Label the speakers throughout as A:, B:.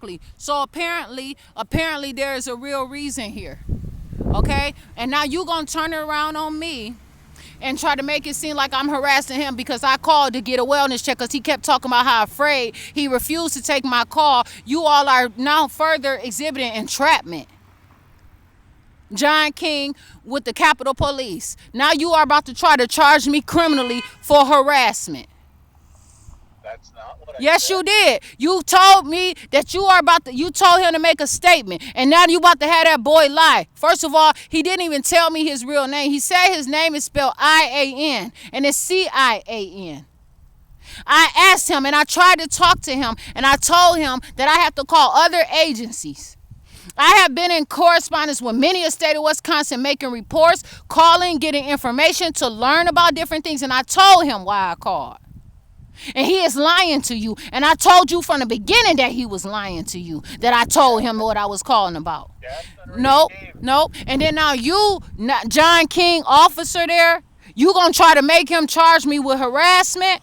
A: Exactly. So apparently there is a real reason here. Okay? And now you gonna turn it around on me and try to make it seem like I'm harassing him because I called to get a wellness check because he kept talking about how afraid he refused to take my call. You all are now further exhibiting entrapment. John King with the Capitol Police. Now you are about to try to charge me criminally for harassment.
B: That's not what I
A: Yes, you
B: said.
A: did. You told me that you told him to make a statement, and now you about to have that boy lie. First of all, he didn't even tell me his real name. He said his name is spelled I-A-N, and it's C-I-A-N. I asked him, and I tried to talk to him, and I told him that I have to call other agencies. I have been in correspondence with many a state of Wisconsin, making reports, calling, getting information to learn about different things, and I told him why I called. And he is lying to you. And I told you from the beginning that he was lying to you. That I told him what I was calling about.
B: Jasmine Renee
A: Nope,
B: Davis.
A: nope. And then now you, John King, officer there, you gonna try to make him charge me with harassment?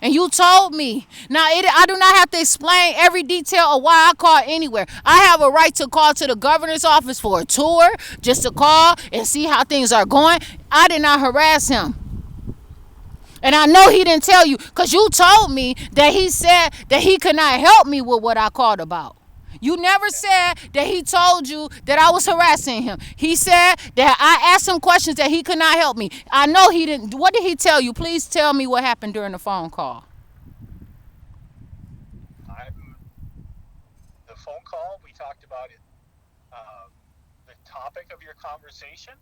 A: And you told me. Now, I do not have to explain every detail of why I called anywhere. I have a right to call to the governor's office for a tour, just to call and see how things are going. I did not harass him. And I know he didn't tell you because you told me that he said that he could not help me with what I called about. You never said that he told you that I was harassing him. He said that I asked him questions that he could not help me. I know he didn't. What did he tell you? Please tell me what happened during the phone call.
B: I'm the phone call. We talked about it. The topic of your conversation.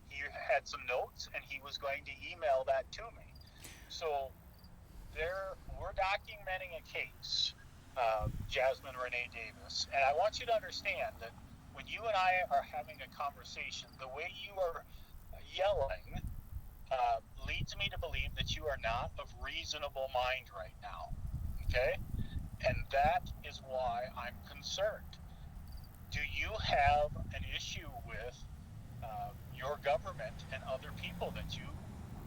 B: He had some notes, and he was going to email that to me. So we're documenting a case, Jasmine Renee Davis, and I want you to understand that when you and I are having a conversation, the way you are yelling leads me to believe that you are not of reasonable mind right now. Okay, and that is why I'm concerned. Do you have an issue with your government and other people that you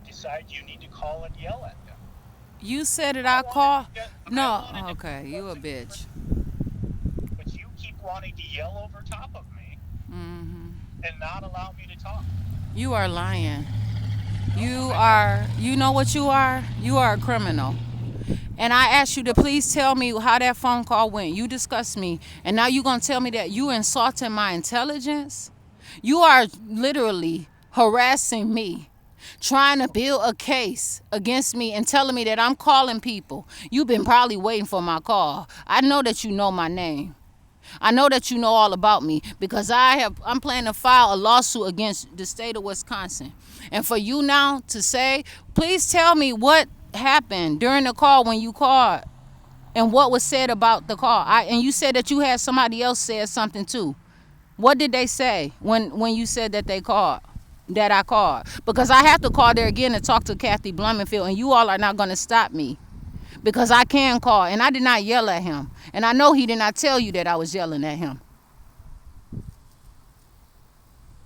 B: decide you need to call and yell at them?
A: You said it.
B: I
A: I
B: wanted
A: call.
B: to get, I
A: No.
B: wanted to
A: Okay. You a
B: close it,
A: bitch.
B: but you keep wanting to yell over top of me and not allow me to talk.
A: You are lying.
B: No,
A: You
B: I'm not.
A: are. You know what you are? You are a criminal. And I asked you to please tell me how that phone call went. You discussed me. And now you're going to tell me that you insulting my intelligence? You are literally harassing me, trying to build a case against me and telling me that I'm calling people. You've been probably waiting for my call. I know that you know my name. I know that you know all about me because I'm planning to file a lawsuit against the state of Wisconsin. And for you now to say, please tell me what happened during the call when you called and what was said about the call. And you said that you had somebody else said something too. What did they say when you said that they called? That I called? Because I have to call there again and talk to Kathy Blumenfield, and you all are not going to stop me because I can call, and I did not yell at him. And I know he did not tell you that I was yelling at him.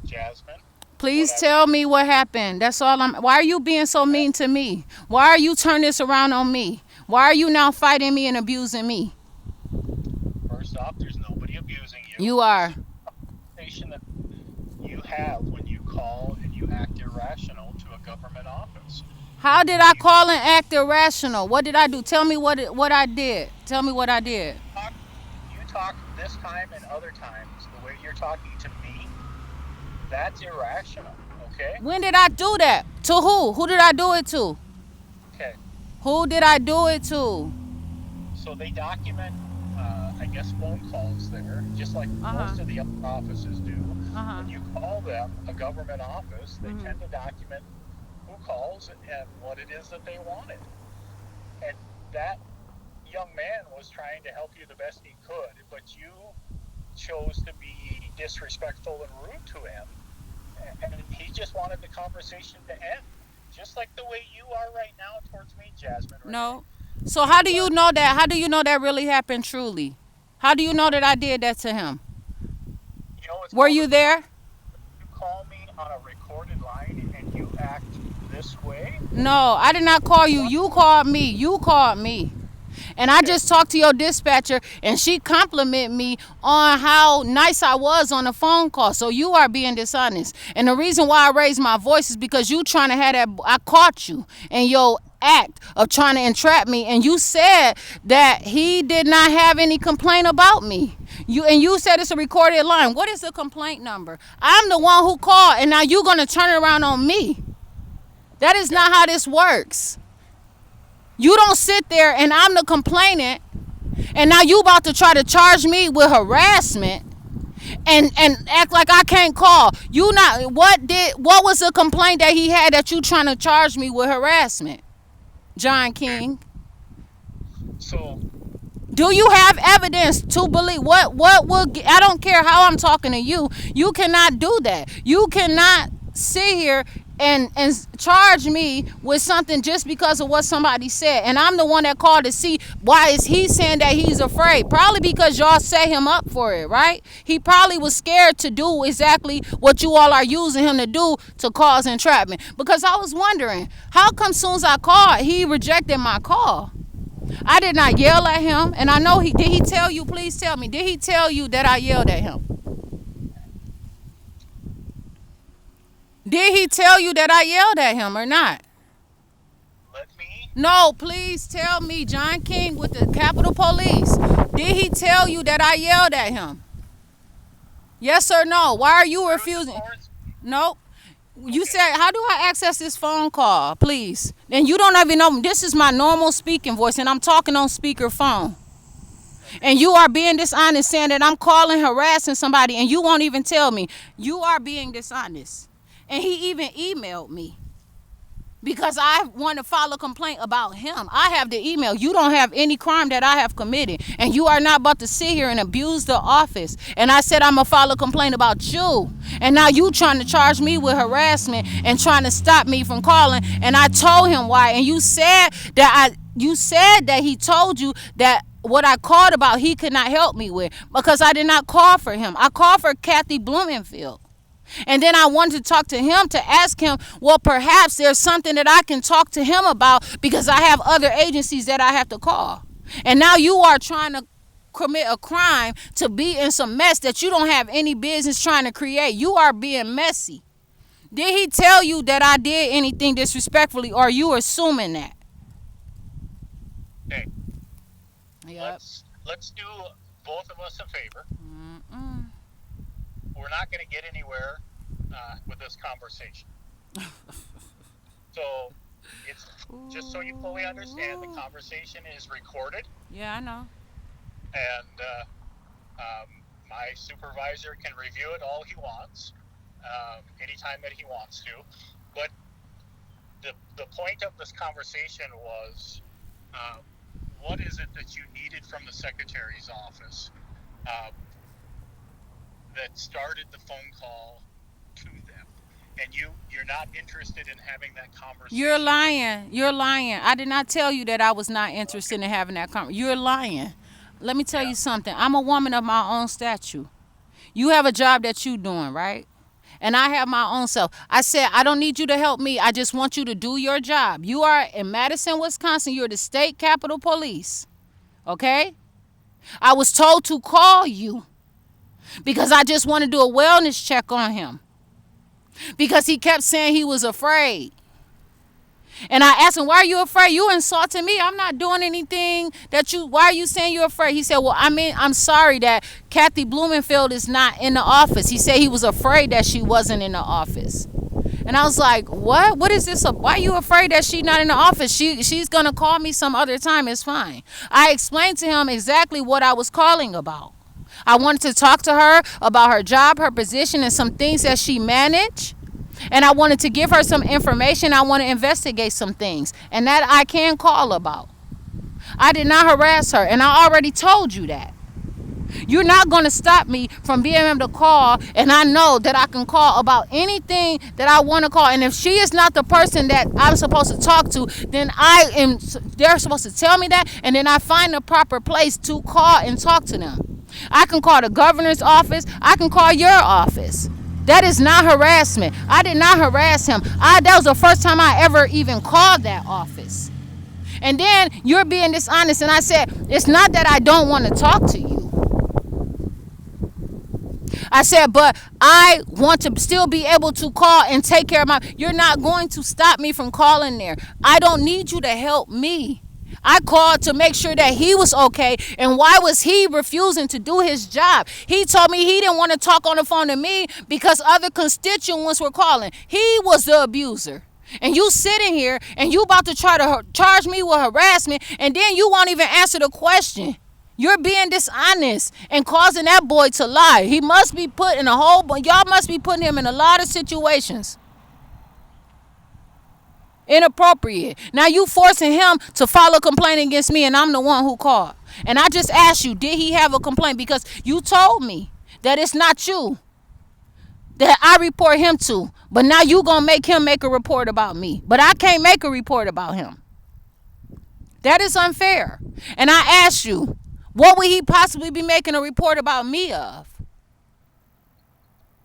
B: Jasmine, what
A: Please
B: I
A: tell me what happened. That's all I'm. Why are you being so mean to me? Why are you turning this around on me? Why are you now fighting me and abusing me?
B: first off, there's nobody abusing you.
A: You
B: This
A: are.
B: is a conversation that you have when you call and you act irrational to a government office.
A: How did I
B: You
A: call and act irrational? What did I do? Tell me what I did. Tell me what I did.
B: talk, you talk this time and other times the way you're talking to me. That's irrational. Okay.
A: When did I do that? To who? Who did I do it to?
B: Okay.
A: Who did I do it to?
B: So they document, I guess, phone calls there, just like
A: Uh-huh.
B: most of the other offices do.
A: Uh-huh.
B: When you call them a government office, they tend to document who calls and what it is that they wanted. And that young man was trying to help you the best he could, but you chose to be disrespectful and rude to him. And he just wanted the conversation to end, just like the way you are right now towards me, Jasmine Renee.
A: No. So how do
B: You
A: you
B: are,
A: know that? How do you know that really happened truly? How do you know that I did that to him?
B: it's
A: Were
B: called
A: you
B: a
A: there?
B: you call me on a recorded line and you act this way.
A: No, I did not call you.
B: What?
A: You called me. You called me. And I just talked to your dispatcher and she complimented me on how nice I was on the phone call. So you are being dishonest. And the reason why I raised my voice is because you trying to have that, I caught you in your act of trying to entrap me, and you said that he did not have any complaint about me. You said it's a recorded line. What is the complaint number? I'm the one who called, and now you're gonna turn it around on me. That is not how this works. You don't sit there and I'm the complainant, and now you about to try to charge me with harassment and act like I can't call. You not what was the complaint that he had that you trying to charge me with harassment? John King.
B: So,
A: Do you have evidence to believe what will I don't care how I'm talking to you. You cannot do that. You cannot sit here and charge me with something just because of what somebody said. And I'm the one that called to see why is he saying that he's afraid. Probably because y'all set him up for it, right? He probably was scared to do exactly what you all are using him to do to cause entrapment. Because I was wondering, how come soon as I called, he rejected my call? I did not yell at him, and I know did he tell you, please tell me, did he tell you that I yelled at him? Did he tell you that I yelled at him or not?
B: let me.
A: No, please tell me, John King with the Capitol Police. Did he tell you that I yelled at him? Yes or no? Why are you refusing? Nope. You said, how do I access this phone call, please? And you don't even know, this is my normal speaking voice, and I'm talking on speakerphone. And you are being dishonest, saying that I'm calling, harassing somebody, and you won't even tell me. You are being dishonest. And he even emailed me because I want to file a complaint about him. I have the email. You don't have any crime that I have committed, and you are not about to sit here and abuse the office. And I said I'm going to file a complaint about you. And now you trying to charge me with harassment and trying to stop me from calling. And I told him why. And you said that he told you that what I called about he could not help me with because I did not call for him. I called for Kathy Blumenfield. And then I wanted to talk to him to ask him, well, perhaps there's something that I can talk to him about because I have other agencies that I have to call. And now you are trying to commit a crime to be in some mess that you don't have any business trying to create. You are being messy. Did he tell you that I did anything disrespectfully, or are you assuming that?
B: Okay.
A: Yep.
B: Let's do both of us a favor. We're not going to get anywhere with this conversation. So, it's just so you fully understand, the conversation is recorded,
A: Yeah, I know.
B: and my supervisor can review it all he wants, anytime that he wants to. But the point of this conversation was, what is it that you needed from the secretary's office that started the phone call to them? And you're not interested in having that conversation.
A: You're lying. You're lying. I did not tell you that I was not interested in having that conversation. You're lying. Let me tell you something. I'm a woman of my own stature. You have a job that you're doing, right? And I have my own self. I said, I don't need you to help me. I just want you to do your job. You are in Madison, Wisconsin. You're the state Capitol Police. Okay? I was told to call you because I just want to do a wellness check on him. Because he kept saying he was afraid. And I asked him, why are you afraid? You insulting me. I'm not doing anything why are you saying you're afraid? He said, well, I'm sorry that Kathy Blumenfield is not in the office. He said he was afraid that she wasn't in the office. And I was like, what? What is this? Why are you afraid that she's not in the office? She's going to call me some other time. It's fine. I explained to him exactly what I was calling about. I wanted to talk to her about her job, her position, and some things that she managed. And I wanted to give her some information. I want to investigate some things. And that I can call about. I did not harass her. And I already told you that. You're not going to stop me from being able to call. And I know that I can call about anything that I want to call. And if she is not the person that I'm supposed to talk to, then they're supposed to tell me that. And then I find the proper place to call and talk to them. I can call the governor's office. I can call your office. That is not harassment. I did not harass him. That was the first time I ever even called that office. And then you're being dishonest. And I said, it's not that I don't want to talk to you. I said, but I want to still be able to call and take care of my. You're not going to stop me from calling there. I don't need you to help me. I called to make sure that he was okay. And why was he refusing to do his job? He told me he didn't want to talk on the phone to me because other constituents were calling. He was the abuser. And you sitting here and you about to try to charge me with harassment, and then you won't even answer the question. You're being dishonest and causing that boy to lie. He must be put in a whole, y'all must be putting him in a lot of situations. Inappropriate. Now you forcing him to file a complaint against me, and I'm the one who called. And I just asked you, did he have a complaint? Because you told me that it's not you that I report him to. But now you gonna make him make a report about me. But I can't make a report about him. That is unfair. And I asked you, what would he possibly be making a report about me of?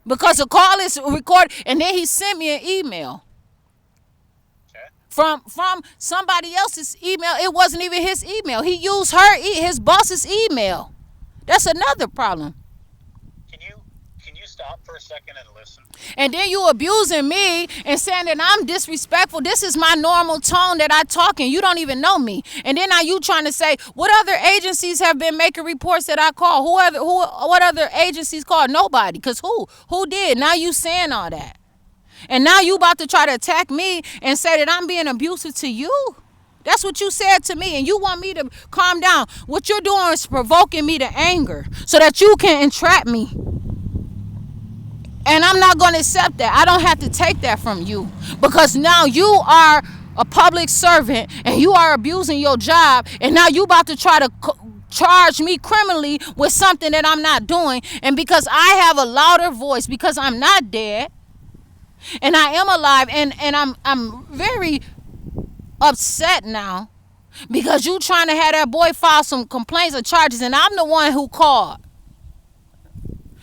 A: Because the call is recorded, and then he sent me an email from somebody else's email. It wasn't even his email. He used his boss's email. That's another problem.
B: Can you stop for a second and listen?
A: And then you abusing me and saying that I'm disrespectful. This is my normal tone that I talk in. You don't even know me. And then now you trying to say, what other agencies have been making reports that I call? What other agencies called? Nobody. Because who did? Now you saying all that. And now you about to try to attack me and say that I'm being abusive to you? That's what you said to me, and you want me to calm down. What you're doing is provoking me to anger so that you can entrap me. And I'm not going to accept that. I don't have to take that from you, because now you are a public servant and you are abusing your job, and now you about to try to charge me criminally with something that I'm not doing. And because I have a louder voice, because I'm not dead and I am alive, and I'm very upset now because you trying to have that boy file some complaints or charges, and I'm the one who called.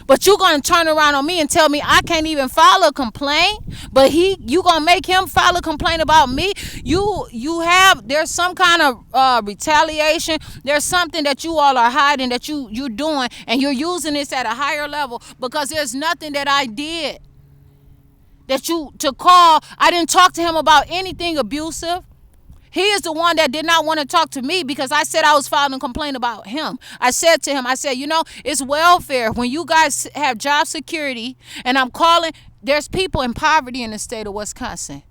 A: But you gonna turn around on me and tell me I can't even file a complaint, but you gonna make him file a complaint about me? There's some kind of retaliation. There's something that you all are hiding that you're doing, and you're using this at a higher level, because there's nothing that I did to call. I didn't talk to him about anything abusive. He is the one that did not want to talk to me because I said I was filing a complaint about him. I said to him, it's welfare. When you guys have job security, and I'm calling, there's people in poverty in the state of Wisconsin.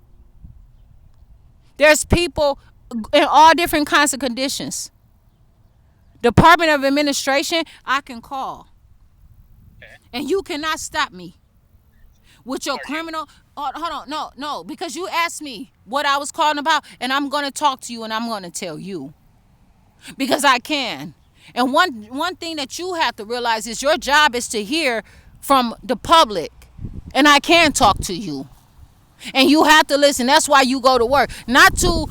A: There's people in all different kinds of conditions. Department of Administration, I can call.
B: Okay.
A: And you cannot stop me with your criminal. Hold on, no, because you asked me what I was calling about, and I'm going to talk to you, and I'm going to tell you, because I can. And one thing that you have to realize is your job is to hear from the public, and I can talk to you, and you have to listen. That's why you go to work, not to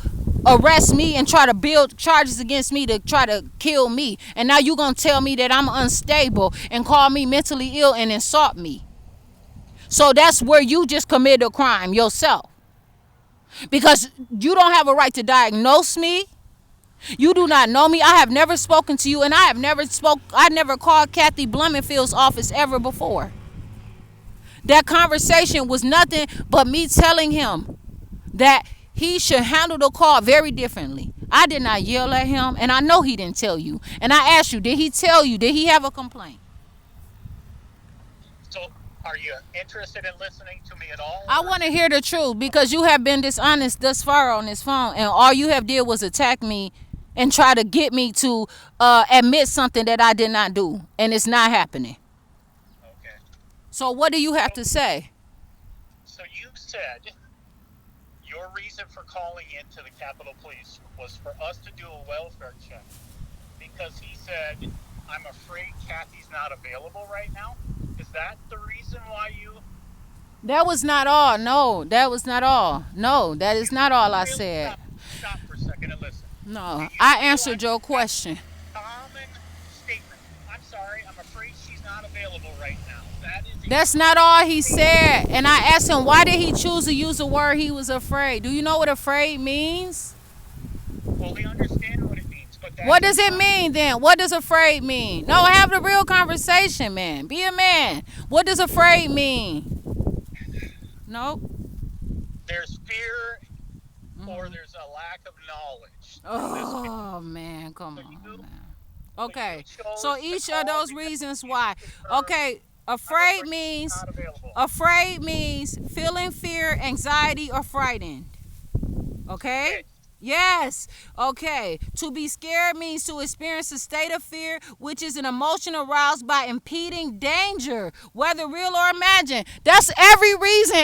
A: arrest me and try to build charges against me to try to kill me. And now you're going to tell me that I'm unstable and call me mentally ill and insult me. So that's where you just committed a crime yourself, because you don't have a right to diagnose me. You do not know me. I have never spoken to you, and I never called Kathy Blumenfield's office ever before. That conversation was nothing but me telling him that he should handle the call very differently. I did not yell at him, and I know he didn't tell you. And I asked you, did he tell you? Did he have a complaint?
B: So, are you interested in listening to me at all?
A: I want to hear the truth, because you have been dishonest thus far on this phone, and all you have did was attack me and try to get me to admit something that I did not do, and it's not happening.
B: Okay.
A: So what do you have to say?
B: So you said your reason for calling into the Capitol Police was for us to do a welfare check, because he said, I'm afraid Kathy's not available right now. Is that the reason why you...
A: That was not all. No, that was not all. No, that is not all I said.
B: Stop for a second and listen.
A: No, I answered your question.
B: Common statement. I'm sorry, I'm afraid she's not available right now.
A: That's not all he said. And I asked him, why did he choose to use the word he was afraid? Do you know what afraid means?
B: Well, fully understand what it means, but that
A: What
B: is
A: does it
B: not.
A: mean then? What does afraid mean? No, have the real conversation, man. Be a man. What does afraid mean? Nope.
B: There's fear or there's a lack of knowledge in this case.
A: Oh man, come
B: So
A: on,
B: you,
A: man.
B: so you
A: Okay. So
B: chose to
A: each of
B: call
A: those
B: because
A: reasons
B: you
A: why.
B: prefer.
A: Okay,
B: I'm
A: afraid
B: afraid he's
A: means
B: not available.
A: feeling fear, anxiety, or frightened. Okay?
B: Yes.
A: Yes. Okay. To be scared means to experience a state of fear, which is an emotion aroused by impending danger, whether real or imagined. That's every reason.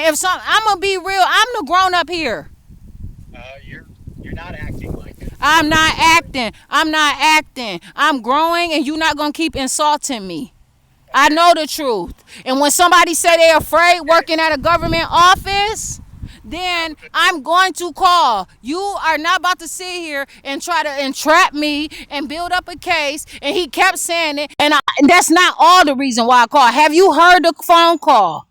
A: I'm gonna be real. I'm the grown up here.
B: You're not acting like it.
A: I'm not acting. I'm not acting. I'm growing, and you're not gonna keep insulting me. I
B: Okay.
A: know the truth. And when somebody say they're afraid
B: Okay.
A: working at a government office,
B: Have
A: then
B: a good day.
A: I'm going to call. You are not about to sit here and try to entrap me and build up a case. And he kept saying it. And that's not all the reason why I called. Have you heard the phone call?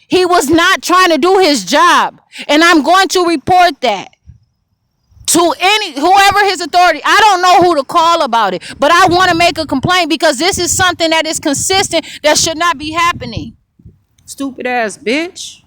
A: He was not trying to do his job. And I'm going to report that to any whoever his authority. I don't know who to call about it, but I want to make a complaint because this is something that is consistent that should not be happening. Stupid ass bitch.